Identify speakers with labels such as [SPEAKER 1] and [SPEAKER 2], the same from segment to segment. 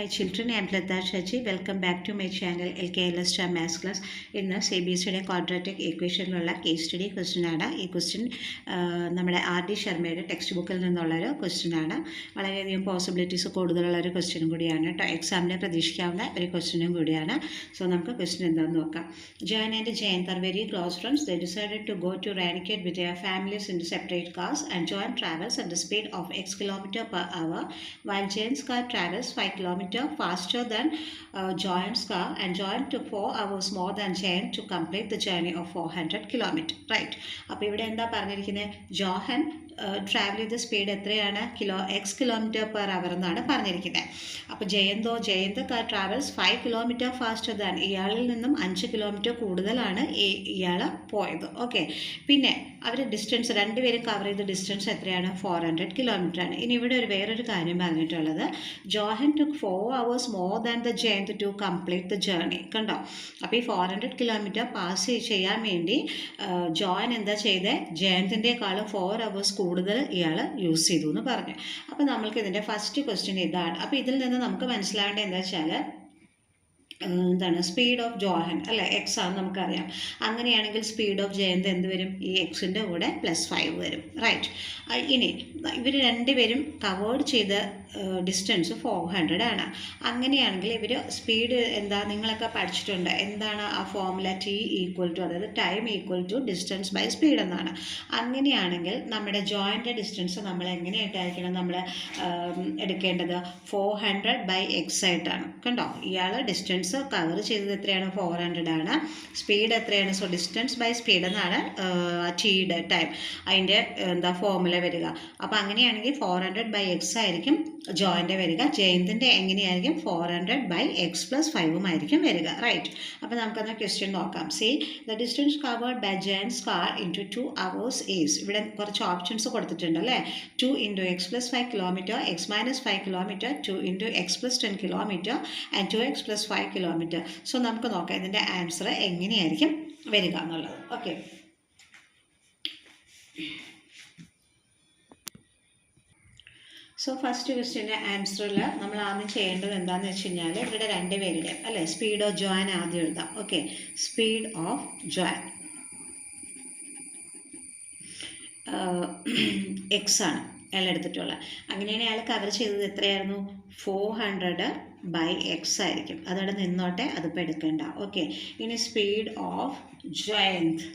[SPEAKER 1] Hi children, I am Lata Shachi. Welcome back to my channel LKLS Star Maths Class. ഇന്ന് CBSE quadratic ഇക്വേഷനിലുള്ള case study question ആണ്. ഈ question നമ്മുടെ RD ശർമ്മയുടെ text ബുക്കിൽ നിന്നുള്ളൊരു ക്വസ്റ്റ്യൻ ആണ്. വളരെയധികം പോസിബിലിറ്റീസ് കൂടുതലുള്ള ഒരു ക്വസ്റ്റ്യനും കൂടിയാണ് കേട്ടോ. എക്സാമിനെ പ്രതീക്ഷിക്കാവുന്ന ഒരു ക്വസ്റ്റ്യനും കൂടിയാണ്. സോ നമുക്ക് ക്വസ്റ്റ്യൻ എന്താണെന്ന് നോക്കാം. Jayan and Jayant are very close friends. They decided to go to Ranikhet with their families in separate cars, and Jayan travels at the speed of X km per hour, while Jayant's car travels 5 km faster than Jayan's car, and Jayan took 4 hours more than Jayan to complete the journey of 400 km. Right. അപ്പോൾ ഇവിടെ എന്താ പറഞ്ഞിരിക്കുന്നത്? Johan travel ചെയ്ത speed എത്രയാണ്? X kilometre per hour എന്നാണ് പറഞ്ഞിരിക്കുന്നത്. അപ്പോൾ Jayant car travels 5 kilometre faster than, ഇയാളിൽ നിന്നും 5 കിലോമീറ്റർ കൂടുതലാണ് ഇയാൾ പോയത്. ഓക്കെ, പിന്നെ അവർ ഡിസ്റ്റൻസ് രണ്ടുപേരും കവർ ചെയ്ത ഡിസ്റ്റൻസ് എത്രയാണ്? 400 കിലോമീറ്റർ ആണ്. ഇനി ഇവിടെ വേറൊരു കാര്യം പറഞ്ഞിട്ടുള്ളത്, Johan took 4 hours more than the Jayant to complete the journey. കണ്ടോ? അപ്പോൾ ഈ 400 കിലോമീറ്റർ പാസ് ചെയ്യാൻ വേണ്ടി ജോഹൻ എന്താ ചെയ്തത്? ജയന്തിൻ്റെക്കാളും 4 hours കൂടുതൽ ഇയാൾ യൂസ് ചെയ്തു എന്ന് പറഞ്ഞു. അപ്പോൾ നമ്മൾക്ക് ഇതിൻ്റെ ഫസ്റ്റ് ക്വസ്റ്റ്യൻ ഇതാണ്. അപ്പോൾ ഇതിൽ നിന്ന് നമുക്ക് മനസ്സിലാവേണ്ടത് എന്താ വെച്ചാൽ, എന്താണ് സ്പീഡ് ഓഫ് ജോഹൻ അല്ലേ, എക്സ് ആണ് നമുക്കറിയാം. അങ്ങനെയാണെങ്കിൽ സ്പീഡ് ഓഫ് ജയന്ത് എന്ത് വരും? ഈ എക്സിൻ്റെ കൂടെ +5 വരും. റൈറ്റ്. ഇനി ഇവർ രണ്ടുപേരും കവേർഡ് ചെയ്ത ഡിസ്റ്റൻസ് 400 ആണ്. അങ്ങനെയാണെങ്കിൽ ഇവർ സ്പീഡ് എന്താ, നിങ്ങളൊക്കെ പഠിച്ചിട്ടുണ്ട് എന്താണ് ആ ഫോർമുല? T ഈക്വൽ ടു, അതായത് time equal to distance by speed എന്നാണ്. അങ്ങനെയാണെങ്കിൽ നമ്മുടെ ജോയിൻ്റെ ഡിസ്റ്റൻസ് നമ്മൾ എങ്ങനെയായിട്ടായിരിക്കണം നമ്മൾ എടുക്കേണ്ടത്? 400/x ആയിട്ടാണ്. കണ്ടോ? ഇയാൾ ഡിസ്റ്റൻസ് കവർ ചെയ്തത് എത്രയാണ്? 400 ആണ്. സ്പീഡ് എത്രയാണ്? സോ ഡിസ്റ്റൻസ് ബൈ സ്പീഡ് എന്നാണ് ടിയുടെ ടൈം, അതിൻ്റെ എന്താ ഫോർമുല വരിക. അപ്പോൾ അങ്ങനെയാണെങ്കിൽ 400/x ആയിരിക്കും ജോയിൻ്റെ വരിക. ജയന്തിൻ്റെ എങ്ങനെയായിരിക്കും? 400/x + 5 ആയിരിക്കും വരിക. റൈറ്റ്. അപ്പോൾ നമുക്കന്ന് ക്വസ്റ്റ്യൻ നോക്കാം. See the distance covered by Jayant's car into 2 hours is, ഇവിടെ കുറച്ച് ഓപ്ഷൻസ് കൊടുത്തിട്ടുണ്ട് അല്ലേ. 2 × x + 5 km, x - 5 km, 2 × x + 10 km, and 2x + 5 km. So നമുക്ക് നോക്കാം ഇതിൻ്റെ ആൻസർ എങ്ങനെയായിരിക്കും വരിക എന്നുള്ളത്. ഓക്കെ, സോ ഫസ്റ്റ് ക്വസ്റ്റ്യൻ്റെ ആൻസറിൽ നമ്മൾ ആദ്യം ചെയ്യേണ്ടത് എന്താണെന്ന് വെച്ച് കഴിഞ്ഞാൽ, ഇവിടെ രണ്ടുപേരുടെ അല്ലേ സ്പീഡ് ഓഫ് ജോയിൻ ആദ്യം എഴുതാം. Okay, speed of join X ആണ് അയാൾ എടുത്തിട്ടുള്ളത്. അങ്ങനെയാണ് അയാൾ കവർ ചെയ്തത് എത്രയായിരുന്നു? 400/x ആയിരിക്കും. അതവിടെ നിന്നോട്ടെ, അതിപ്പോൾ എടുക്കേണ്ട. ഓക്കെ, ഇനി സ്പീഡ് ഓഫ് ജയന്ത്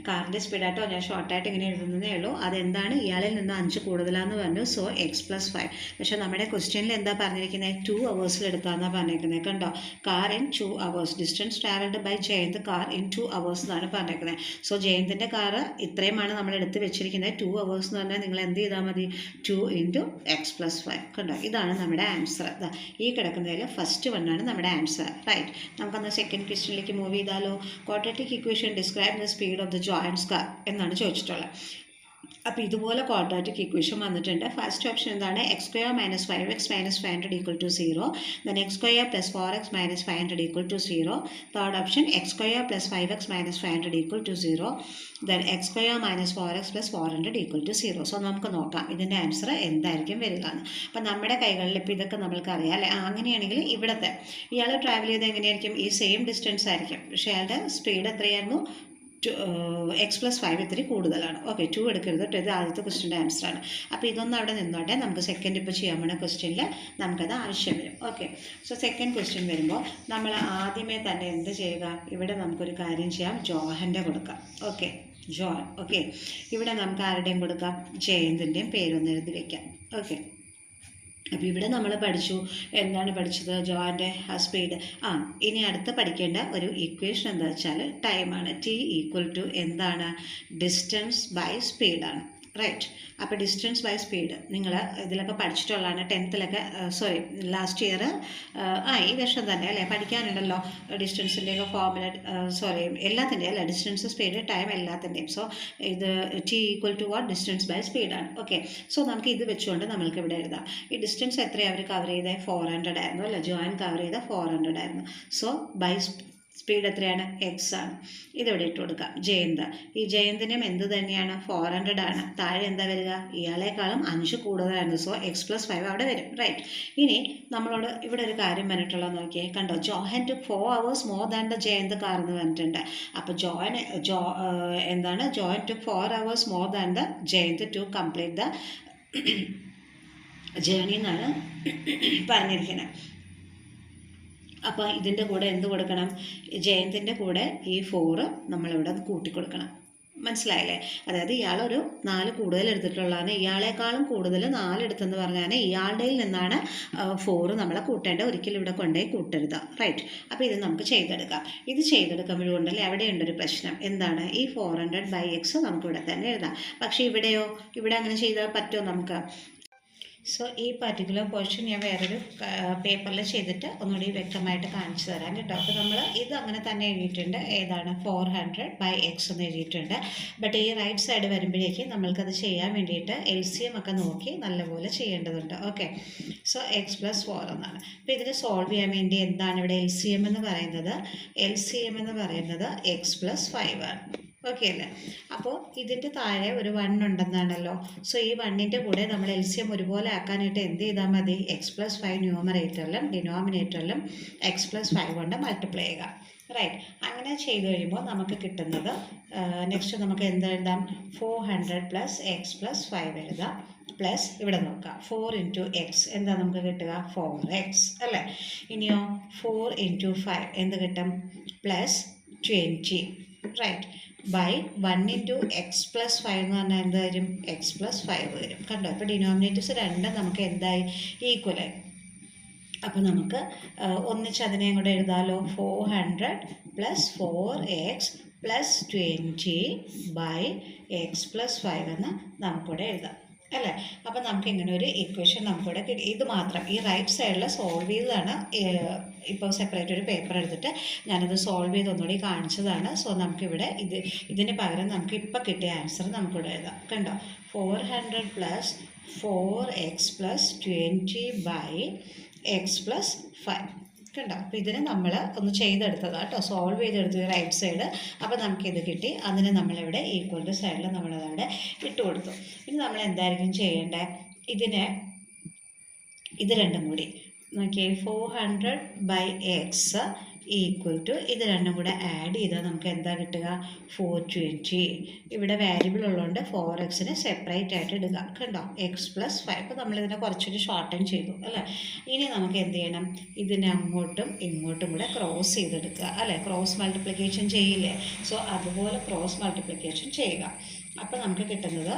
[SPEAKER 1] കാറിൻ്റെ സ്പീഡായിട്ടോ ഞാൻ ഷോർട്ടായിട്ട് ഇങ്ങനെ എഴുതുന്നതേ ഉള്ളൂ. അതെന്താണ്? ഇയാളിൽ നിന്ന് 5 കൂടുതലാന്ന് പറഞ്ഞു. So x + 5. പക്ഷേ നമ്മുടെ ക്വസ്റ്റ്യനിൽ എന്താ പറഞ്ഞിരിക്കുന്നത്? 2 hours എടുക്കാമെന്നാണ് പറഞ്ഞിരിക്കുന്നത്. കണ്ടോ? Car in 2 hours, distance travelled by Jayant car in 2 hours എന്നാണ് പറഞ്ഞിരിക്കുന്നത്. സോ ജയന്തിൻ്റെ കാറ് ഇത്രയുമാണ് നമ്മൾ എടുത്ത് വെച്ചിരിക്കുന്നത്. 2 hours എന്ന് പറഞ്ഞാൽ നിങ്ങൾ എന്ത് ചെയ്താൽ മതി? 2 × x + 5. കണ്ടോ? ഇതാണ് നമ്മുടെ ആൻസർ. ഈ കിടക്കുന്നതിൽ ഫസ്റ്റ് വണ്ണാണ് നമ്മുടെ ആൻസർ. റൈറ്റ്. നമുക്കന്ന് സെക്കൻഡ് ക്വസ്റ്റ്യനിലേക്ക് മൂവ് ചെയ്താലോ. Quadratic equation describe the speed of the joints car എന്നാണ് ചോദിച്ചിട്ടുള്ളത്. അപ്പോൾ ഇതുപോലെ ക്വാഡ്രാറ്റിക് ഇക്വേഷൻ വന്നിട്ടുണ്ട്. ഫസ്റ്റ് ഓപ്ഷൻ എന്താണ്? x² - 5x - 500 = 0. then x² + 4x - 500 = 0. Third option x² + 5x - 500 = 0. then x² - 4x + 400 = 0. So നമുക്ക് നോക്കാം ഇതിൻ്റെ ആൻസർ എന്തായിരിക്കും വരിക എന്ന്. അപ്പം നമ്മുടെ കൈകളിൽ ഇപ്പോൾ ഇതൊക്കെ നമ്മൾക്ക് അറിയാം അല്ലേ. അങ്ങനെയാണെങ്കിൽ ഇവിടുത്തെ ഇയാൾ ട്രാവൽ ചെയ്ത് എങ്ങനെയായിരിക്കും? ഈ സെയിം ഡിസ്റ്റൻസ് ആയിരിക്കും. പക്ഷേ അയാളുടെ സ്പീഡ് എത്രയായിരുന്നു? x + 5 ഇത്തിരി കൂടുതലാണ്. ഓക്കെ, 2 എടുക്കരുത് കേട്ടോ. ഇത് ആദ്യത്തെ ക്വസ്റ്റ്യൻ്റെ ആൻസറാണ്. അപ്പോൾ ഇതൊന്നും അവിടെ നിന്നോട്ടെ. നമുക്ക് സെക്കൻഡ് ഇപ്പോൾ ചെയ്യാൻ പോകുന്ന ക്വസ്റ്റ്യനിൽ നമുക്കത് ആവശ്യം വരും. ഓക്കെ, സോ സെക്കൻഡ് ക്വസ്റ്റ്യൻ വരുമ്പോൾ നമ്മൾ ആദ്യമേ തന്നെ എന്ത് ചെയ്യുക? ഇവിടെ നമുക്കൊരു കാര്യം ചെയ്യാം, ജോഹൻ്റെ കൊടുക്കാം. Okay, Johann. ഓക്കെ, ഇവിടെ നമുക്ക് ആരുടെയും കൊടുക്കാം? ജയന്തിൻ്റെയും പേരൊന്ന് എഴുതി വയ്ക്കാം. ഓക്കെ, അപ്പോൾ ഇവിടെ നമ്മൾ പഠിച്ചു, എന്താണ് പഠിച്ചത്? ജോയിൻ്റെ ആ സ്പീഡ്. ഇനി അടുത്ത് പഠിക്കേണ്ട ഒരു ഇക്വേഷൻ എന്താ വെച്ചാൽ ടൈമാണ്. T ഈക്വൽ ടു എന്താണ്? ഡിസ്റ്റൻസ് ബൈ സ്പീഡാണ്. റൈറ്റ്. അപ്പോൾ ഡിസ്റ്റൻസ് ബൈ സ്പീഡ് നിങ്ങൾ ഇതിലൊക്കെ പഠിച്ചിട്ടുള്ളതാണ്. 10th സോറി ലാസ്റ്റ് ഇയർ ഈ വർഷം തന്നെ അല്ലേ പഠിക്കാനുണ്ടല്ലോ ഡിസ്റ്റൻസിൻ്റെയൊക്കെ ഫോർമുല. സോറി എല്ലാത്തിൻ്റെയും അല്ലേ, ഡിസ്റ്റൻസ് സ്പീഡ് ടൈം എല്ലാത്തിൻ്റെയും. സോ ഇത് T equal to what? Distance by സ്പീഡാണ്. ഓക്കെ, സോ നമുക്ക് ഇത് വെച്ചുകൊണ്ട് നമ്മൾക്ക് ഇവിടെ എഴുതാം. ഈ ഡിസ്റ്റൻസ് എത്രയാണ് അവർ കവർ ചെയ്തത്? 400 ആയിരുന്നു അല്ലേ. ജോയിൻ കവർ ചെയ്ത 400 ആയിരുന്നു. സോ ബൈ സ്പീഡ് എത്രയാണ്? എക്സ് ആണ്. ഇതിവിടെ ഇട്ട് കൊടുക്കാം. ജയന്ത്. ഈ ജയന്തിനും എന്ത് തന്നെയാണ്? 400 ആണ്. താഴെ എന്താ വരിക? ഇയാളെക്കാളും 5 കൂടുതലായിരുന്നു. സോ x+5 അവിടെ വരും. റൈറ്റ്. ഇനി നമ്മളോട് ഇവിടെ ഒരു കാര്യം പറഞ്ഞിട്ടുള്ളത് നോക്കിയേ. കണ്ടോ? Johan took 4 hours more than the Jayant car എന്ന് പറഞ്ഞിട്ടുണ്ട്. അപ്പോൾ എന്താണ്? Johan took 4 hours more than the Jayant to complete the journey എന്നാണ് പറഞ്ഞിരിക്കുന്നത്. അപ്പോൾ ഇതിൻ്റെ കൂടെ എന്ത് കൊടുക്കണം? ജയന്തിൻ്റെ കൂടെ ഈ 4 നമ്മളിവിടെ കൂട്ടിക്കൊടുക്കണം. മനസ്സിലായില്ലേ? അതായത് ഇയാളൊരു 4 കൂടുതൽ എടുത്തിട്ടുള്ളതാണ്. ഇയാളെക്കാളും കൂടുതൽ 4 എടുത്തെന്ന് പറഞ്ഞാൽ ഇയാളുടെ നിന്നാണ് 4 നമ്മളെ കൂട്ടേണ്ടത്. ഒരിക്കലും ഇവിടെ കൊണ്ടുപോയി കൂട്ടരുത്. റൈറ്റ്. അപ്പോൾ ഇത് നമുക്ക് ചെയ്തെടുക്കാം. ഇത് ചെയ്തെടുക്കുമ്പോഴുണ്ടല്ലേ അവിടെയുണ്ടൊരു പ്രശ്നം. എന്താണ്? ഈ 400/x നമുക്കിവിടെ തന്നെ എഴുതാം. പക്ഷേ ഇവിടെയോ? ഇവിടെ അങ്ങനെ ചെയ്താൽ പറ്റുമോ നമുക്ക്? സോ ഈ പർട്ടിക്കുലർ പോർഷൻ ഞാൻ വേറൊരു പേപ്പറിൽ ചെയ്തിട്ട് ഒന്നുകൂടി വ്യക്തമായിട്ട് കാണിച്ചു തരാം കേട്ടോ. അപ്പോൾ നമ്മൾ ഇത് അങ്ങനെ തന്നെ എഴുതിയിട്ടുണ്ട്. ഏതാണ്? 400/x എന്ന് എഴുതിയിട്ടുണ്ട്. ബട്ട് ഈ റൈറ്റ് സൈഡ് വരുമ്പോഴേക്ക് നമ്മൾക്കത് ചെയ്യാൻ വേണ്ടിയിട്ട് LCM ഒക്കെ നോക്കി നല്ലപോലെ ചെയ്യേണ്ടതുണ്ട്. ഓക്കെ. സോ x+4 എന്നാണ്. അപ്പോൾ ഇതിന് സോൾവ് ചെയ്യാൻ വേണ്ടി എന്താണ് ഇവിടെ LCM എന്ന് പറയുന്നത്? LCM എന്ന് പറയുന്നത് x+5 ആണ്. ഓക്കെ അല്ലേ? അപ്പോൾ ഇതിൻ്റെ താഴെ ഒരു 1 ഉണ്ടെന്നാണല്ലോ. സോ ഈ 1ൻ്റെ കൂടെ നമ്മൾ LCM ഒരുപോലെ ആക്കാനായിട്ട് എന്ത് ചെയ്താൽ മതി? x+5 ന്യൂമറേറ്ററിലും ഡിനോമിനേറ്ററിലും x+5 കൊണ്ട് മൾട്ടിപ്ലൈ ചെയ്യുക. റൈറ്റ്. അങ്ങനെ ചെയ്ത് കഴിയുമ്പോൾ നമുക്ക് കിട്ടുന്നത് നെക്സ്റ്റ് നമുക്ക് എന്ത് എഴുതാം? 400 + x+5 എഴുതാം. പ്ലസ് ഇവിടെ നോക്കാം 4 × x എന്താ നമുക്ക് കിട്ടുക? 4x അല്ലേ? ഇനിയോ 4 × 5 എന്ത് കിട്ടും? +20. റൈറ്റ്. ബൈ 1 × x+5 എന്ന് പറഞ്ഞാൽ എന്ത് വരും? x+5 വരും. കണ്ടോ? ഇപ്പോൾ ഡിനോമിനേറ്റേഴ്സ് രണ്ടും നമുക്ക് എന്തായി? ഈക്വലായി. അപ്പോൾ നമുക്ക് ഒന്നിച്ച് അതിനെയും കൂടെ എഴുതാമല്ലോ. 400 + 4x + 20/x+5 എന്ന് നമുക്കിവിടെ എഴുതാം അല്ലേ? അപ്പോൾ നമുക്ക് ഇങ്ങനെ ഒരു ഇക്വേഷൻ നമുക്കിവിടെ കിട്ടി. ഇത് മാത്രം ഈ റൈറ്റ് സൈഡിൽ സോൾവ് ചെയ്തതാണ്. ഇപ്പോൾ സെപ്പറേറ്റ് ഒരു പേപ്പർ എടുത്തിട്ട് ഞാനത് സോൾവ് ചെയ്ത് ഒന്നുകൂടി കാണിച്ചതാണ്. സോ നമുക്കിവിടെ ഇതിന് പകരം നമുക്ക് ഇപ്പോൾ കിട്ടിയ ആൻസർ നമുക്കിവിടെ എഴുതാം. കണ്ടോ? 400 + 4x + 20/x+5. കണ്ടോ? അപ്പോൾ ഇതിന് നമ്മൾ ഒന്ന് ചെയ്തെടുത്തതാണ് കേട്ടോ. സോൾവ് ചെയ്തെടുത്തു റൈറ്റ് സൈഡ്. അപ്പോൾ നമുക്കിത് കിട്ടി. അതിന് നമ്മളിവിടെ ഈക്വൽ ടു സൈഡിൽ നമ്മളതവിടെ ഇട്ട് കൊടുത്തു. ഇനി നമ്മൾ എന്തായിരിക്കും ചെയ്യേണ്ടത്? ഇത് രണ്ടും കൂടി നോക്കിയേ. 400/x = ഇത് രണ്ടും കൂടെ ആഡ് ചെയ്താൽ നമുക്ക് എന്താ കിട്ടുക? 420. ഇവിടെ വാരിയബിൾ ഉള്ളതുകൊണ്ട് 4xനെ സെപ്പറേറ്റ് ആയിട്ട് ഇടുക. കണ്ടോ? x+5. അപ്പോൾ നമ്മളിതിനെ കുറച്ചൊരു ഷോർട്ടൻ ചെയ്തു അല്ലേ? ഇനി നമുക്ക് എന്ത് ചെയ്യണം? ഇതിനെ അങ്ങോട്ടും ഇങ്ങോട്ടും കൂടെ ക്രോസ് ചെയ്തെടുക്കുക അല്ലേ? ക്രോസ് മൾട്ടിപ്ലിക്കേഷൻ ചെയ്യില്ലേ? സോ അതുപോലെ ക്രോസ് മൾട്ടിപ്ലിക്കേഷൻ ചെയ്യുക. അപ്പോൾ നമുക്ക് കിട്ടുന്നത്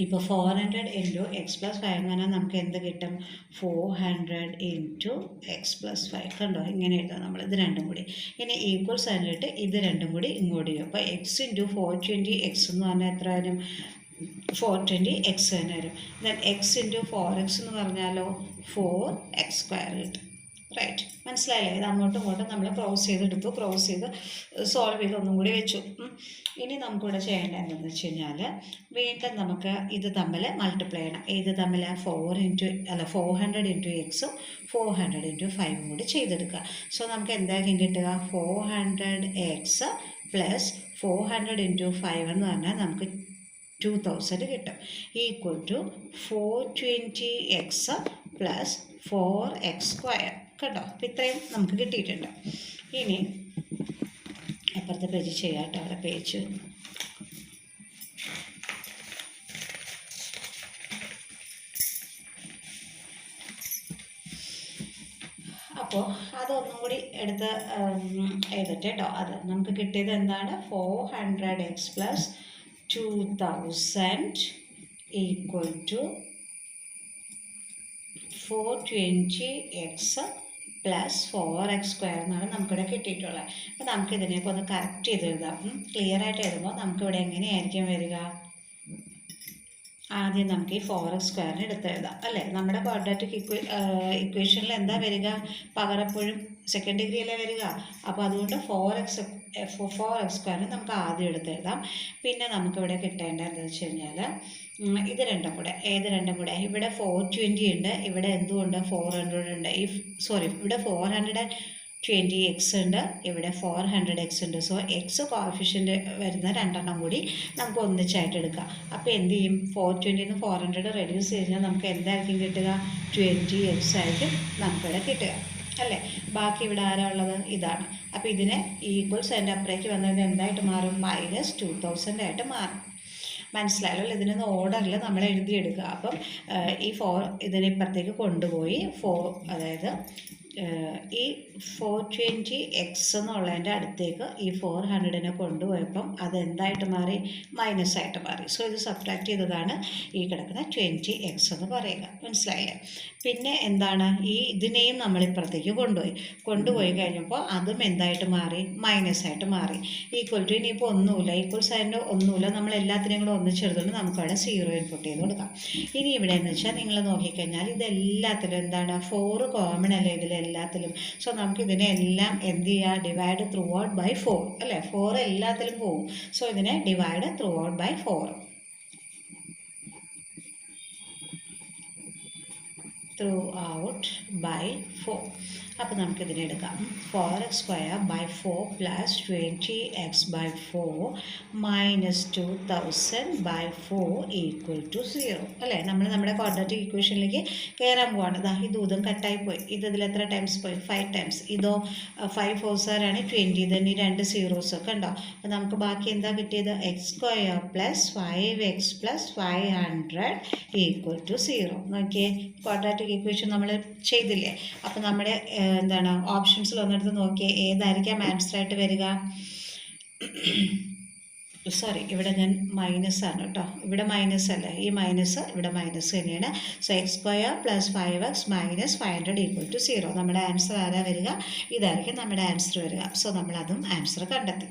[SPEAKER 1] ഇപ്പോൾ 400 × x+5 എന്ന് പറഞ്ഞാൽ നമുക്ക് എന്ത് കിട്ടും? 400 × x+5. കണ്ടോ? ഇങ്ങനെ എഴുതാം നമ്മൾ. ഇത് രണ്ടും കൂടി ഇനി ഈക്വൽ സൈനിലിട്ട് ഇത് രണ്ടും കൂടി ഇങ്ങോട്ട് ചെയ്യും. അപ്പോൾ x × 420x എന്ന് പറഞ്ഞാൽ എത്ര വരും? 420x തന്നെ വരും. ദെൻ x × 4x എന്ന് പറഞ്ഞാലോ 4x² കിട്ടും. റൈറ്റ്. മനസ്സിലായില്ലേ? ഇത് അങ്ങോട്ടും ഇങ്ങോട്ടും നമ്മൾ ക്രോസ് ചെയ്തെടുത്തു. ക്രോസ് ചെയ്ത് സോൾവ് ചെയ്ത് ഒന്നും കൂടി വെച്ചു. ഇനി നമുക്കിവിടെ ചെയ്യേണ്ടത് എന്താണെന്ന് വെച്ച് കഴിഞ്ഞാൽ വീണ്ടും നമുക്ക് ഇത് തമ്മിൽ മൾട്ടിപ്ലൈ ചെയ്യണം. ഏത് തമ്മിൽ? 400 × x 400 × 5 കൂടി ചെയ്തെടുക്കുക. സോ നമുക്ക് എന്തായിരിക്കും കിട്ടുക? 400x + 400 × 5 എന്ന് പറഞ്ഞാൽ നമുക്ക് 2000 കിട്ടും. = 420x + 4x². കേട്ടോ? അപ്പോൾ ഇത്രയും നമുക്ക് കിട്ടിയിട്ടുണ്ട്. ഇനി അപ്പുറത്തെ പേജ് ചെയ്യാം കേട്ടോ. അവിടെ പേജ് അപ്പോൾ അതൊന്നും കൂടി എടുത്ത് എഴുതട്ടെ കേട്ടോ. അത് നമുക്ക് കിട്ടിയത് എന്താണ്? 400x + 2000 = 420x + 4x² എന്നാണ് നമുക്കിവിടെ കിട്ടിയിട്ടുള്ളത്. അപ്പോൾ നമുക്കിതിനെയൊക്കെ ഒന്ന് കറക്റ്റ് ചെയ്ത് എഴുതാം. ക്ലിയർ ആയിട്ട് എഴുതുമ്പോൾ നമുക്കിവിടെ എങ്ങനെയായിരിക്കും വരിക? ആദ്യം നമുക്ക് ഈ 4x² എടുത്ത് എഴുതാം അല്ലേ? നമ്മുടെ ക്വാഡ്രാറ്റിക് ഇക്വേഷനിൽ എന്താ വരിക? പവർ എപ്പോഴും സെക്കൻഡ് ഡിഗ്രി അല്ലേ വരിക. അപ്പോൾ അതുകൊണ്ട് 4x² നമുക്ക് ആദ്യം എടുത്ത് എഴുതാം. പിന്നെ നമുക്കിവിടെ കിട്ടേണ്ടത് എന്താണെന്ന് വെച്ച് കഴിഞ്ഞാൽ ഇത് രണ്ടും കൂടെ ഏത് രണ്ടും കൂടെ? ഇവിടെ 420 ഉണ്ട്, ഇവിടെ എന്തുകൊണ്ട് 400 ഉണ്ട്. ഇവിടെ 400 20x ഉണ്ട്, ഇവിടെ 400x ഉണ്ട്. സോ എക്സ് കോഫിഷ്യൻ്റ് വരുന്ന രണ്ടെണ്ണം കൂടി നമുക്ക് ഒന്നിച്ചായിട്ട് എടുക്കാം. അപ്പോൾ എന്ത് ചെയ്യും, 420 400 റെഡ്യൂസ് കഴിഞ്ഞാൽ നമുക്ക് എന്തായിരിക്കും കിട്ടുക, 20x ആയിരിക്കും നമുക്കിവിടെ കിട്ടുക അല്ലേ. ബാക്കി ഇവിടെ ആരാ ഉള്ളത്, ഇതാണ്. അപ്പോൾ ഇതിനെ ഈക്വൽ സൈൻ്റെ അപ്പുറേക്ക് വന്നത് എന്തായിട്ട് മാറും, -2000 ആയിട്ട് മാറും. മനസ്സിലായല്ലോ. ഇതിനൊന്ന് ഓർഡറിൽ നമ്മൾ എഴുതിയെടുക്കുക. അപ്പം ഈ 4 ഇതിനിപ്പുറത്തേക്ക് കൊണ്ടുപോയി 4, അതായത് ഈ 420x എന്നുള്ളതിൻ്റെ അടുത്തേക്ക് ഈ 400നെ കൊണ്ടുപോയപ്പം അതെന്തായിട്ട് മാറി, മൈനസായിട്ട് മാറി. സോ ഇത് സബ്ട്രാക്ട് ചെയ്തതാണ് ഈ കിടക്കുന്ന 20x എന്ന് പറയുക. മനസ്സിലായില്ലേ. പിന്നെ എന്താണ്, ഇതിനെയും നമ്മളിപ്പുറത്തേക്ക് കൊണ്ടുപോയി കഴിഞ്ഞപ്പോൾ അതും എന്തായിട്ട് മാറി, മൈനസായിട്ട് മാറി. ഈക്വൽ ടു ഇനിയിപ്പോൾ ഒന്നുമില്ല, ഈക്വൽ സൈഡിൻ്റെ ഒന്നുമില്ല, നമ്മൾ എല്ലാത്തിനെയും കൂടെ ഒന്നിച്ചെടുത്തുകൊണ്ട് നമുക്കവിടെ 0 ഇൻപുട്ട് ചെയ്ത് കൊടുക്കാം. ഇനി ഇവിടെ എന്ന് വെച്ചാൽ നിങ്ങൾ നോക്കിക്കഴിഞ്ഞാൽ ഇതെല്ലാത്തിലും എന്താണ്, 4 കോമൺ അല്ലേ ഇതിലെല്ലാത്തിലും. സോ നമുക്ക് ഇതിനെല്ലാം എന്ത് ചെയ്യുക, ഡിവൈഡ് ത്രൂ ഔട്ട് ബൈ 4 അല്ലേ. 4 എല്ലാത്തിലും പോവും. സോ ഇതിനെ divide throughout by 4, throughout by 4. അപ്പോൾ നമുക്കിതിനെ എടുക്കാം. 4x² by 4 plus 20x by 4 minus 2000 by 4 equal to 0 അല്ലേ. നമ്മുടെ ക്വാഡ്രാറ്റിക് ഇക്വേഷനിലേക്ക് കയറാൻ പോവാണ്. ഇതും കട്ടായി പോയി. ഇതിൽ എത്ര ടൈംസ് പോയി, 5 ടൈംസ്. ഇതോ 5 4s ആണ് 20, തന്നെ 2 zeros ഒക്കെ ഉണ്ടോ. അപ്പോൾ നമുക്ക് ബാക്കി എന്താ കിട്ടിയത്, x² plus 5x plus 500 equal to 0. നോക്കിയേ, ക്വാഡ്രാറ്റിക് ഇക്വേഷൻ നമ്മൾ ചെയ്തില്ലേ. അപ്പോൾ നമ്മുടെ എന്താണ് ഓപ്ഷൻസിൽ ഒന്നെടുത്ത് നോക്കിയേ, ഏതായിരിക്കാം ആൻസർ ആയിട്ട് വരിക. സോറി, ഇവിടെ ഞാൻ മൈനസ് ആണ് കേട്ടോ, ഇവിടെ മൈനസ് അല്ല, ഈ മൈനസ് ഇവിടെ മൈനസ് തന്നെയാണ്. So x² plus 5x minus 500 equal to 0. നമ്മുടെ ആൻസർ ആരാ വരിക, ഇതായിരിക്കും നമ്മുടെ ആൻസർ വരിക. സോ നമ്മളതും ആൻസർ കണ്ടെത്തി.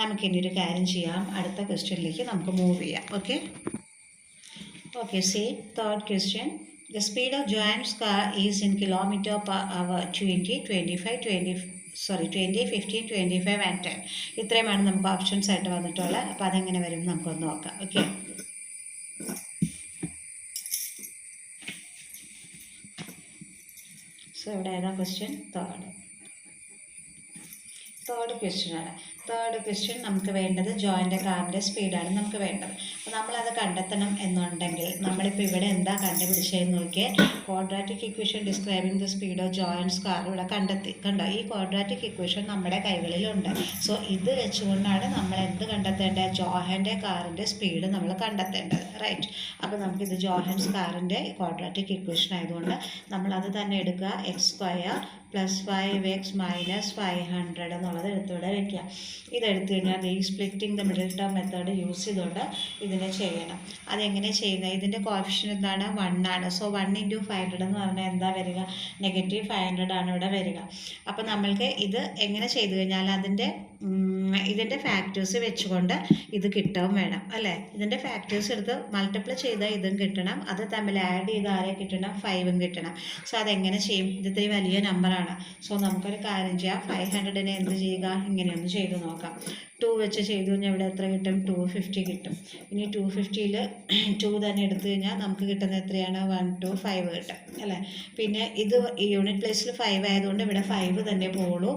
[SPEAKER 1] നമുക്കിനി ഒരു കാര്യം ചെയ്യാം, അടുത്ത ക്വസ്റ്റ്യനിലേക്ക് നമുക്ക് മൂവ് ചെയ്യാം. Okay, C third question. The speed of Joanne's car is in kilometer per hour 20, 15, 25 and 10. ഇത്രയുമാണ് നമുക്ക് ഓപ്ഷൻസ് ആയിട്ട് വന്നിട്ടുള്ളത്. അപ്പോൾ അതെങ്ങനെ വരും നമുക്കൊന്ന് നോക്കാം. ഓക്കെ, സോ ഇവിടെ ഏതാ ക്വസ്റ്റ്യൻ, തേർഡ് ക്വസ്റ്റ്യനാണ്. തേർഡ് ക്വസ്റ്റ്യൻ നമുക്ക് വേണ്ടത് ജോയിൻ്റെ കാറിൻ്റെ സ്പീഡാണ് നമുക്ക് വേണ്ടത്. അപ്പോൾ നമ്മളത് കണ്ടെത്തണം എന്നുണ്ടെങ്കിൽ നമ്മളിപ്പോൾ ഇവിടെ എന്താ കണ്ടുപിടിച്ചതെന്ന് നോക്കിയാൽ, quadratic equation describing the speed of joints car ഇവിടെ കണ്ടോ. ഈ ക്വാഡ്രാറ്റിക് ഇക്വേഷൻ നമ്മുടെ കൈകളിലുണ്ട്. സോ ഇത് വെച്ചുകൊണ്ടാണ് നമ്മൾ എന്ത് കണ്ടെത്തേണ്ടത്, ജോഹൻ്റെ കാറിൻ്റെ സ്പീഡ് നമ്മൾ കണ്ടെത്തേണ്ടത്. റൈറ്റ്. അപ്പോൾ നമുക്കിത് ജോഹൻസ് കാറിൻ്റെ ക്വാഡ്രാറ്റിക് ഇക്വേഷൻ ആയതുകൊണ്ട് നമ്മളത് തന്നെ എടുക്കുക. x² plus 5x minus 500 എന്നുള്ളത് എടുത്തുകൂടെ വയ്ക്കുക. ഇതെടുത്തു കഴിഞ്ഞാൽ ഈ splitting the middle term method use ചെയ്തുകൊണ്ട് ഇതിനെ ചെയ്യണം. അതെങ്ങനെ ചെയ്യുന്നത്, ഇതിൻ്റെ കോഫിഷ്യൻ എന്താണ്, 1 ആണ്. സോ 1 × 500 എന്ന് പറഞ്ഞാൽ എന്താ വരിക, -500 ആണ് ഇവിടെ വരിക. അപ്പോൾ നമ്മൾക്ക് ഇത് എങ്ങനെ ചെയ്തു കഴിഞ്ഞാൽ ഇതിൻ്റെ ഫാക്ടേഴ്സ് വെച്ചുകൊണ്ട് ഇത് കിട്ടുകയും വേണം അല്ലേ. ഇതിൻ്റെ ഫാക്ടേഴ്സ് എടുത്ത് മൾട്ടിപ്ലൈ ചെയ്താൽ ഇതും കിട്ടണം, അത് തമ്മിൽ ആഡ് ചെയ്ത് ആരെ കിട്ടണം, 5ഉം കിട്ടണം. സോ അതെങ്ങനെ ചെയ്യും, ഇത് ഇത്തിരി വലിയ നമ്പറാണ്. സോ നമുക്കൊരു കാര്യം ചെയ്യാം, 500നെ എന്ത് ചെയ്യുക, ഇങ്ങനെയൊന്ന് ചെയ്ത് നോക്കാം. 2 വെച്ച് ചെയ്തു കഴിഞ്ഞാൽ ഇവിടെ എത്ര കിട്ടും, 250 കിട്ടും. ഇനി 250ൽ 2 തന്നെ എടുത്തു കഴിഞ്ഞാൽ നമുക്ക് കിട്ടുന്നത് എത്രയാണ്, 125 കിട്ടും അല്ലേ. പിന്നെ ഇത് യൂണിറ്റ് പ്ലേസിൽ 5 ആയതുകൊണ്ട് ഇവിടെ 5 തന്നെ പോകുള്ളൂ.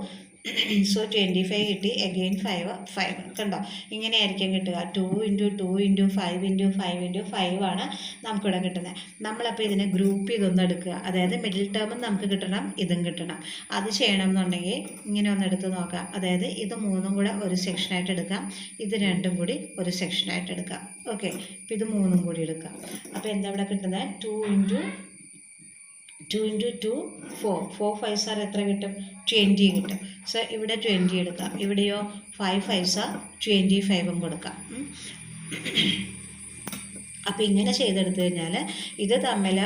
[SPEAKER 1] സോ 25 കിട്ടി, അഗെയിൻ 5 കണ്ടോ. ഇങ്ങനെയായിരിക്കും കിട്ടുക. 2 × 2 × 5 × 5 × 5 ആണ് നമുക്കിവിടെ കിട്ടുന്നത്. നമ്മളപ്പോൾ ഇതിനെ ഗ്രൂപ്പ് ചെയ്തൊന്ന് എടുക്കുക. അതായത് മിഡിൽ ടേമും നമുക്ക് കിട്ടണം, ഇതും കിട്ടണം. അത് ചെയ്യണം എന്നുണ്ടെങ്കിൽ ഇങ്ങനെ ഒന്ന് എടുത്ത് നോക്കാം. അതായത് ഇത് 3ഉം കൂടെ ഒരു സെക്ഷനായിട്ട് എടുക്കാം, ഇത് 2ഉം കൂടി ഒരു സെക്ഷനായിട്ട് എടുക്കാം. ഓക്കെ, അപ്പോൾ ഇത് 3ഉം കൂടി എടുക്കാം. അപ്പോൾ എന്താ ഇവിടെ കിട്ടുന്നത്, 2 × 2 4 4 5s എത്ര കിട്ടും, 20 കിട്ടും. സോ ഇവിടെ 20 എടുക്കാം. ഇവിടെയോ 5 5s 25ഉം കൊടുക്കാം. അപ്പോൾ ഇങ്ങനെ ചെയ്തെടുത്തു കഴിഞ്ഞാൽ ഇത് തമ്മിൽ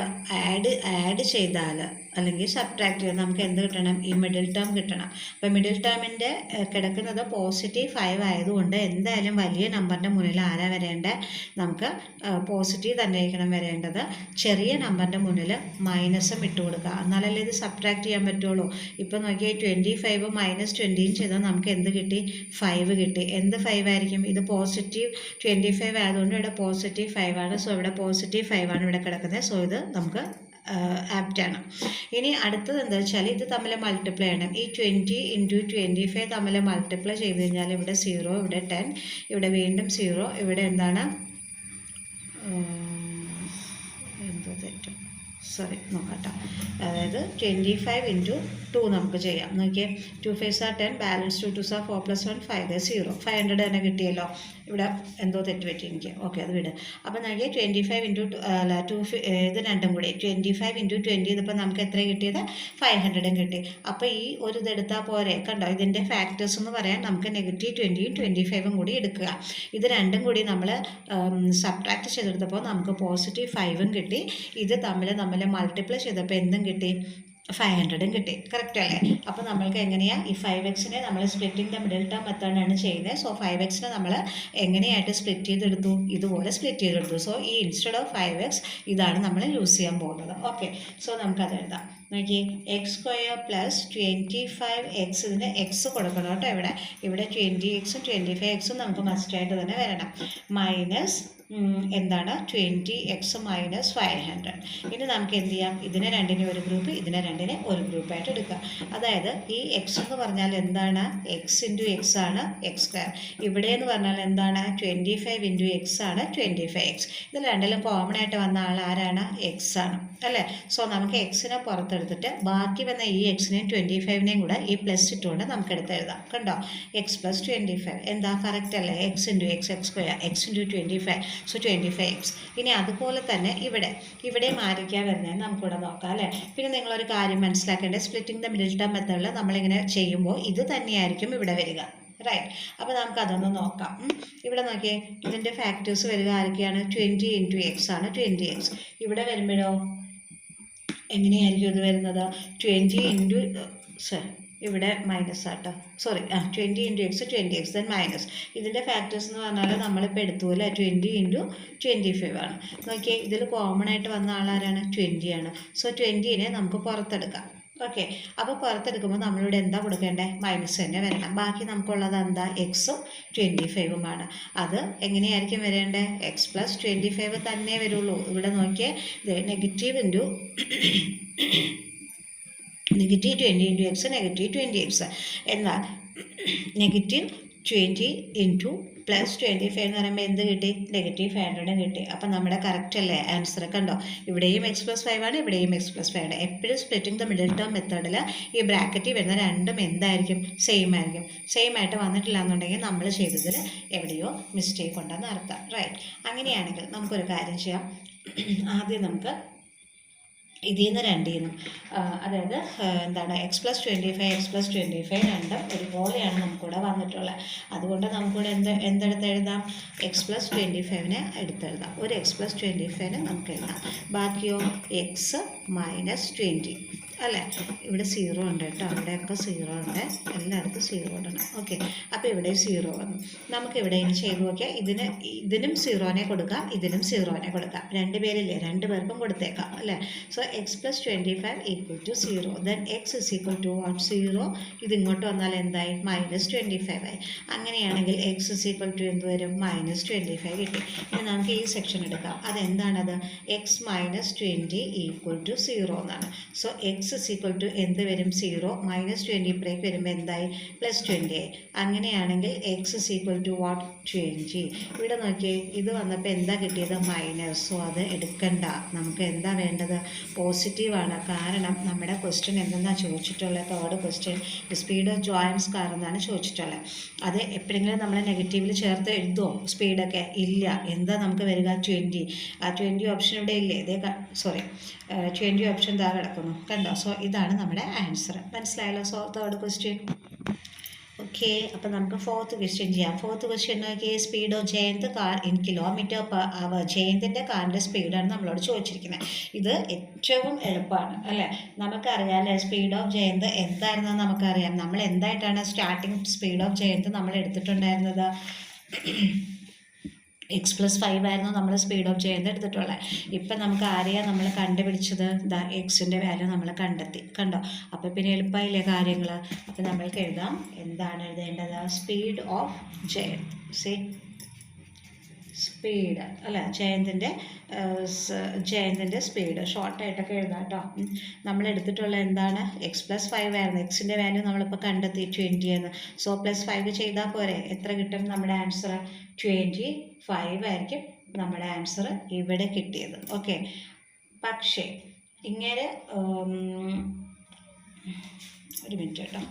[SPEAKER 1] ആഡ് ചെയ്താൽ അല്ലെങ്കിൽ സബ്ട്രാക്ട് ചെയ്താൽ നമുക്ക് എന്ത് കിട്ടണം, ഈ മിഡിൽ ടേം കിട്ടണം. അപ്പോൾ മിഡിൽ ടേമിൻ്റെ കിടക്കുന്നത് +5 ആയതുകൊണ്ട് എന്തായാലും വലിയ നമ്പറിൻ്റെ മുന്നിൽ ആരാ വരേണ്ടത്, നമുക്ക് പോസിറ്റീവ് തന്നെ ആയിരിക്കണം വരേണ്ടത്. ചെറിയ നമ്പറിൻ്റെ മുന്നിൽ മൈനസും ഇട്ട് കൊടുക്കുക, എന്നാലല്ലേ ഇത് സബ്ട്രാക്ട് ചെയ്യാൻ പറ്റുള്ളൂ. ഇപ്പോൾ നോക്കിയാൽ 25 - 20 ചെയ്താൽ നമുക്ക് എന്ത് കിട്ടി, 5 കിട്ടി. എന്ത് 5 ആയിരിക്കും, ഇത് +25 ആയതുകൊണ്ട് ഇവിടെ +5 ആണ്. സോ ഇവിടെ +5 ആണ് ഇവിടെ കിടക്കുന്നത്. സോ ഇത് നമുക്ക് ആപ്റ്റാണ്. ഇനി അടുത്തത് എന്താ വെച്ചാൽ ഇത് തമ്മിൽ മൾട്ടിപ്ലൈ ചെയ്യണം. ഈ 20 × 25 തമ്മിൽ മൾട്ടിപ്ലൈ ചെയ്ത് കഴിഞ്ഞാൽ ഇവിടെ 0, ഇവിടെ 10, ഇവിടെ വീണ്ടും 0, ഇവിടെ എന്താണ് എന്തോ തെറ്റും, സോറി നോക്കട്ടെ. അതായത് 25 × 2 നമുക്ക് ചെയ്യാം. നോക്കിയേ, 2 5s are 10, balance 2 2s are 4 + 1 5 0, 500 തന്നെ കിട്ടിയല്ലോ. ഇവിടെ എന്തോ തെറ്റ് പറ്റി എനിക്ക്. ഓക്കെ, അത് വിട്. അപ്പോൾ നോക്കിയാൽ 25 × 2 ഇത് രണ്ടും കൂടി 25 × 20 ഇതിപ്പോൾ നമുക്ക് എത്ര കിട്ടിയത് 500 കിട്ടി. അപ്പോൾ ഈ ഒരു ഇതെടുത്താൽ പോരെ. കണ്ടോ, ഇതിൻ്റെ ഫാക്ടേഴ്സ് എന്ന് പറയാൻ നമുക്ക് -20യും 25ഉം കൂടി എടുക്കുക. ഇത് രണ്ടും കൂടി നമ്മൾ സബ്ട്രാക്ട് ചെയ്തെടുത്തപ്പോൾ നമുക്ക് +5ഉം കിട്ടി. ഇത് തമ്മിൽ മൾട്ടിപ്ലൈ ചെയ്തപ്പോൾ എന്തും കിട്ടി, 500 കിട്ടി. കറക്റ്റ് അല്ലേ? അപ്പോൾ നമ്മൾക്ക് എങ്ങനെയാണ് ഈ 5x നമ്മൾ സ്പ്ലിറ്റിംഗ് ദ മിഡിൽ ടേം മെത്തേഡാണ് ചെയ്യുന്നത്. സോ 5x നമ്മൾ എങ്ങനെയായിട്ട് സ്പ്ലിറ്റ് ചെയ്തെടുത്തു, ഇതുപോലെ സ്പ്ലിറ്റ് ചെയ്തെടുത്തു. സോ ഈ ഇൻസ്റ്റെഡ് ഓഫ് 5x ഇതാണ് നമ്മൾ യൂസ് ചെയ്യാൻ പോകുന്നത്. ഓക്കെ, സോ നമുക്കത് എഴുതാം. നോക്കി, x² + 25x, ഇതിന് എക്സ് കൊടുക്കണം കേട്ടോ. ഇവിടെ 20x ഉം 25x നമുക്ക് മസ്റ്റായിട്ട് തന്നെ വരണം. മൈനസ് എന്താണ് 20x - 500. ഇനി നമുക്ക് എന്ത് ചെയ്യാം, ഇതിനെ രണ്ടിനെ ഒരു ഗ്രൂപ്പ്, ഇതിനെ രണ്ടിനെ ഒരു ഗ്രൂപ്പായിട്ട് എടുക്കാം. അതായത് ഈ x എന്ന് പറഞ്ഞാൽ എന്താണ്, x × x ആണ് x². ഇവിടെ എന്ന് പറഞ്ഞാൽ എന്താണ് 25 × x ആണ് 25x. ഇതിൽ രണ്ടിലും കോമൺ ആയിട്ട് വന്ന ആൾ ആരാണ്, x ആണ് അല്ലേ. സോ നമുക്ക് എക്സിനെ പുറത്തെടുത്തിട്ട് ബാക്കി വന്ന ഈ എക്സിനെയും 25നെയും കൂടെ ഈ പ്ലസ് ഇട്ടുകൊണ്ട് നമുക്ക് എടുത്തെഴുതാം. കണ്ടോ, x + 25 എന്താ കറക്റ്റ് അല്ലേ, x × x x², x × 25, so 25x. ഇനി അതുപോലെ തന്നെ ഇവിടെ ആരൊക്കെയാണ് വരുന്നത് നമുക്കിവിടെ നോക്കാം അല്ലേ. പിന്നെ നിങ്ങളൊരു കാര്യം മനസ്സിലാക്കേണ്ടത്, സ്പ്ലിറ്റിംഗ് ദ മിഡിൽ ടേം മെത്തേഡിൽ നമ്മളിങ്ങനെ ചെയ്യുമ്പോൾ ഇത് തന്നെയായിരിക്കും ഇവിടെ വരിക. റൈറ്റ്, അപ്പോൾ നമുക്കതൊന്ന് നോക്കാം. ഇവിടെ നോക്കിയേ, ഇതിൻ്റെ ഫാക്ടേഴ്സ് വരിക ആരൊക്കെയാണ്, 20 × x ആണ് 20x. ഇവിടെ വരുമ്പോഴോ എങ്ങനെയായിരിക്കും ഇത് വരുന്നത്, 20 ഇവിടെ മൈനസ് ആട്ടോ, sorry 20 × x 20x then minus. ഇതിൻ്റെ ഫാക്ടേഴ്സ് എന്ന് പറഞ്ഞാൽ നമ്മളിപ്പോൾ എടുത്തു അല്ലേ, 20 × 25 ആണ്. നോക്കിയേ, ഇതിൽ കോമൺ ആയിട്ട് വന്ന ആളാരാണ്, 20 ആണ്. സോ 20നെ നമുക്ക് പുറത്തെടുക്കാം. ഓക്കെ, അപ്പോൾ പുറത്തെടുക്കുമ്പോൾ നമ്മളിവിടെ എന്താ കൊടുക്കേണ്ടത്, മൈനസ് തന്നെ വരണം. ബാക്കി നമുക്കുള്ളത് എന്താ, എക്സും 25ഉമാണ്. അത് എങ്ങനെയായിരിക്കും വരേണ്ടത്, x + 25 തന്നെ വരുള്ളൂ. ഇവിടെ നോക്കിയേ, ഇത് -20 × -20x -20x എന്നാൽ -20 × +25 എന്ന് പറയുമ്പോൾ എന്ത് കിട്ടി, -500 കിട്ടി. അപ്പം നമ്മുടെ കറക്റ്റ് അല്ലേ ആൻസർ. കണ്ടോ, ഇവിടെയും x + 5 ആണ്, ഇവിടെയും x + 5 ആണ്. എപ്പോഴും സ്പ്ലിറ്റിംഗ് ദ മിഡിൽ ടേം മെത്തേഡിൽ ഈ ബ്രാക്കറ്റിൽ വരുന്ന രണ്ടും എന്തായിരിക്കും, സെയിം ആയിരിക്കും. സെയിം ആയിട്ട് വന്നിട്ടില്ല എന്നുണ്ടെങ്കിൽ നമ്മൾ ചെയ്തതിൽ എവിടെയോ മിസ്റ്റേക്ക് ഉണ്ടെന്ന് അർത്ഥം. റൈറ്റ്, അങ്ങനെയാണെങ്കിൽ നമുക്കൊരു കാര്യം ചെയ്യാം. ആദ്യം നമുക്ക് ഇതിൽ നിന്ന് രണ്ടിന്നും, അതായത് എന്താണ് x + 25 x + 25 രണ്ടും ഒരുപോലെയാണ് നമുക്കിവിടെ വന്നിട്ടുള്ളത്. അതുകൊണ്ട് നമുക്കിവിടെ എന്തെടുത്ത് എഴുതാം, x + 25നെ എടുത്തെഴുതാം. ഒരു x + 25നെ നമുക്ക് എഴുതാം. ബാക്കിയോ x - 20 അല്ലേ. ഇവിടെ 0 ഉണ്ട് കേട്ടോ, അവിടെയൊക്കെ 0 ഉണ്ട്, എല്ലായിടത്തും 0 ഇടണം. ഓക്കെ, അപ്പോൾ ഇവിടെ 0 വന്നു. നമുക്കിവിടെ ഇനി ചെയ്ത് നോക്കിയാൽ ഇതിനും 0നെ കൊടുക്കാം, ഇതിനും 0നെ കൊടുക്കാം. രണ്ട് പേരില്ലേ, രണ്ട് പേർക്കും കൊടുത്തേക്കാം അല്ലേ. So x + 25 = 0. Then x = 0. ഇതിങ്ങോട്ട് വന്നാൽ എന്തായി, -25 ആയി. അങ്ങനെയാണെങ്കിൽ x = എന്ത് വരും, -25 കിട്ടി. ഇനി നമുക്ക് ഈ സെക്ഷൻ എടുക്കാം. അതെന്താണത്, x - 20 = 0 എന്നാണ്. സോ x എന്ത് വരും, 0. -20 ഇപ്പുറേക്ക് വരുമ്പോൾ എന്തായി, +20 ആയി. അങ്ങനെയാണെങ്കിൽ x = 20. ഇവിടെ നോക്കിയേ, ഇത് വന്നപ്പോൾ എന്താ കിട്ടിയത്, മൈനസ്. സോ അത് എടുക്കണ്ട, നമുക്ക് എന്താ വേണ്ടത്, പോസിറ്റീവാണ്. കാരണം നമ്മുടെ ക്വസ്റ്റ്യൻ എന്തെന്നാണ് ചോദിച്ചിട്ടുള്ളത്, third question speed of joints car എന്നാണ് ചോദിച്ചിട്ടുള്ളത്. അത് എപ്പോഴെങ്കിലും നമ്മൾ നെഗറ്റീവിൽ ചേർത്ത് എഴുതുമോ സ്പീഡൊക്കെ, ഇല്ല. എന്താ നമുക്ക് വരിക, 20. ആ 20 ഓപ്ഷൻ ഇവിടെ ഇല്ലേ, ഇതേ 20 ഓപ്ഷൻ താ കിടക്കുന്നു, കണ്ടോ. സോ ഇതാണ് നമ്മുടെ ആൻസർ. മനസ്സിലായല്ലോ. So third question. ഓക്കെ, അപ്പോൾ നമുക്ക് ഫോർത്ത് ക്വസ്റ്റ്യൻ ചെയ്യാം. ഫോർത്ത് ക്വസ്റ്റ്യൻ നോക്കിയേ, speed of Jayant car in km/h. ജയന്തിൻ്റെ കാറിൻ്റെ സ്പീഡാണ് നമ്മളോട് ചോദിച്ചിരിക്കുന്നത്. ഇത് ഏറ്റവും എളുപ്പമാണ് അല്ലേ. നമുക്കറിയാമല്ലേ സ്പീഡ് ഓഫ് ജയന്ത് എന്തായിരുന്നത് നമുക്കറിയാം. നമ്മൾ എന്തായിട്ടാണ് സ്റ്റാർട്ടിങ് സ്പീഡ് ഓഫ് ജയന്ത് നമ്മൾ എടുത്തിട്ടുണ്ടായിരുന്നത്, x + 5 ആയിരുന്നു നമ്മൾ സ്പീഡ് ഓഫ് ജയന്ത് എടുത്തിട്ടുള്ളത്. ഇപ്പം നമുക്ക് ആരെയാണ് നമ്മൾ കണ്ടുപിടിച്ചത്, എക്സിൻ്റെ വാല്യൂ നമ്മൾ കണ്ടെത്തി. കണ്ടോ, അപ്പോൾ പിന്നെ എളുപ്പമായില്ലേ കാര്യങ്ങൾ. അപ്പോൾ നമ്മൾക്ക് എഴുതാം, എന്താണ് എഴുതേണ്ടത്, സ്പീഡ് ഓഫ് ജയന്ത്. സ്പീഡ് അല്ല, ജയന്തിൻ്റെ സ്പീഡ് ഷോർട്ടായിട്ടൊക്കെ എഴുതാം കേട്ടോ. നമ്മൾ എടുത്തിട്ടുള്ള എന്താണ്, x+5 ആയിരുന്നു. എക്സിൻ്റെ വാല്യൂ നമ്മളിപ്പോൾ കണ്ടെത്തി 20 എന്ന്. സോ +5 ചെയ്താൽ പോരെ, എത്ര കിട്ടും നമ്മുടെ ആൻസർ? 25 ആയിരിക്കും നമ്മുടെ ആൻസർ ഇവിടെ കിട്ടിയത്. ഓക്കെ, പക്ഷേ ഇങ്ങനെ ഒരു മിനിറ്റ് കേട്ടോ.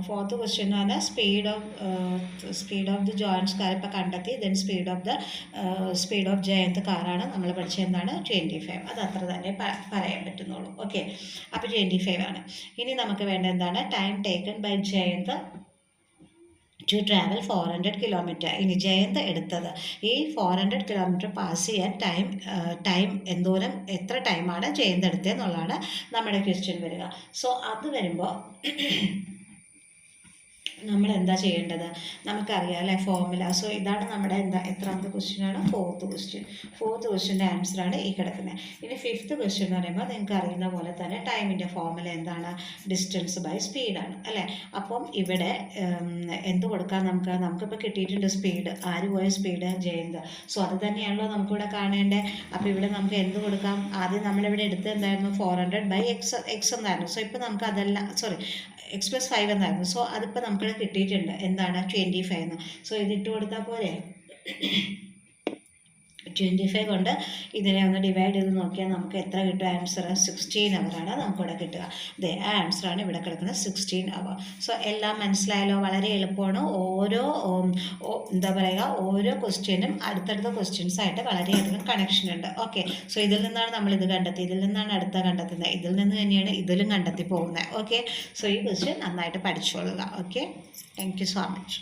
[SPEAKER 1] ഫോർത്ത് ക്വസ്റ്റ്യൻ എന്ന് പറഞ്ഞാൽ speed of the joints car ഇപ്പോൾ കണ്ടെത്തി. ദെൻ സ്പീഡ് ഓഫ് ജയന്ത് കാറാണ് നമ്മൾ പഠിച്ചത്. എന്താണ്? 25. അത് അത്ര തന്നെ പറയാൻ പറ്റുന്നുള്ളൂ. ഓക്കെ, അപ്പോൾ 25 ആണ്. ഇനി നമുക്ക് വേണ്ട എന്താണ്? Time taken by Jayant to travel 400 kilometre. ഇനി ജയന്ത് എടുത്തത് ഈ 400 കിലോമീറ്റർ പാസ് ചെയ്യാൻ ടൈം എന്തോരം, എത്ര ടൈമാണ് ജയന്ത് എടുത്തതെന്നുള്ളതാണ് നമ്മുടെ ക്വസ്റ്റ്യൻ വരിക. സോ അത് വരുമ്പോൾ നമ്മൾ എന്താ ചെയ്യേണ്ടത്? നമുക്കറിയാം അല്ലേ ഫോർമുല. സോ ഇതാണ് നമ്മുടെ എത്രാമത്തെ ക്വസ്റ്റ്യനാണ്? ഫോർത്ത് ക്വസ്റ്റ്യൻ്റെ ആൻസറാണ് ഈ കിടക്കുന്നത്. ഇനി ഫിഫ്ത്ത് ക്വസ്റ്റ്യൻ എന്ന് പറയുമ്പോൾ നിങ്ങൾക്ക് അറിയുന്ന പോലെ തന്നെ ടൈമിൻ്റെ ഫോർമുല എന്താണ്? ഡിസ്റ്റൻസ് ബൈ സ്പീഡാണ് അല്ലേ. അപ്പം ഇവിടെ എന്ത് കൊടുക്കാം നമുക്കിപ്പോൾ കിട്ടിയിട്ടുണ്ട് സ്പീഡ്. ആര് പോയ സ്പീഡ്? ജയന്ത്. സോ അത് തന്നെയാണല്ലോ നമുക്കിവിടെ കാണേണ്ടത്. അപ്പോൾ ഇവിടെ നമുക്ക് എന്ത് കൊടുക്കാം? ആദ്യം നമ്മളിവിടെ എടുത്തത് എന്തായിരുന്നു? 400/x എന്നായിരുന്നു. സോ ഇപ്പോൾ നമുക്ക് അതല്ല, സോറി, x+5 എന്നായിരുന്നു. സോ അതിപ്പോൾ നമുക്ക് കിട്ടിയിട്ടുണ്ട് എന്താണ്? 25 എന്ന്. സോ ഇതിട്ട് കൊടുത്താൽ പോരെ? 25 കൊണ്ട് ഇതിനെ ഒന്ന് ഡിവൈഡ് ചെയ്ത് നോക്കിയാൽ നമുക്ക് എത്ര കിട്ടും? ആൻസർ 16 അവറാണ് നമുക്കിവിടെ കിട്ടുക. ആ ആൻസറാണ് ഇവിടെ കിടക്കുന്നത്, 16 അവർ. സോ എല്ലാം മനസ്സിലായല്ലോ. വളരെ എളുപ്പമാണ്. ഓരോ ക്വസ്റ്റ്യനും അടുത്തടുത്ത ക്വസ്റ്റ്യൻസ് ആയിട്ട് വളരെയധികം കണക്ഷൻ ഉണ്ട്. ഓക്കെ, സോ ഇതിൽ നിന്നാണ് നമ്മൾ ഇത് കണ്ടെത്തി, ഇതിൽ നിന്നാണ് അടുത്ത കണ്ടെത്തുന്നത്, ഇതിൽ നിന്ന് തന്നെയാണ് ഇതിലും കണ്ടെത്തി പോകുന്നത്. ഓക്കെ, സോ ഈ ക്വസ്റ്റ്യൻ നന്നായിട്ട് പഠിച്ചോളുക. Okay, thank you so much.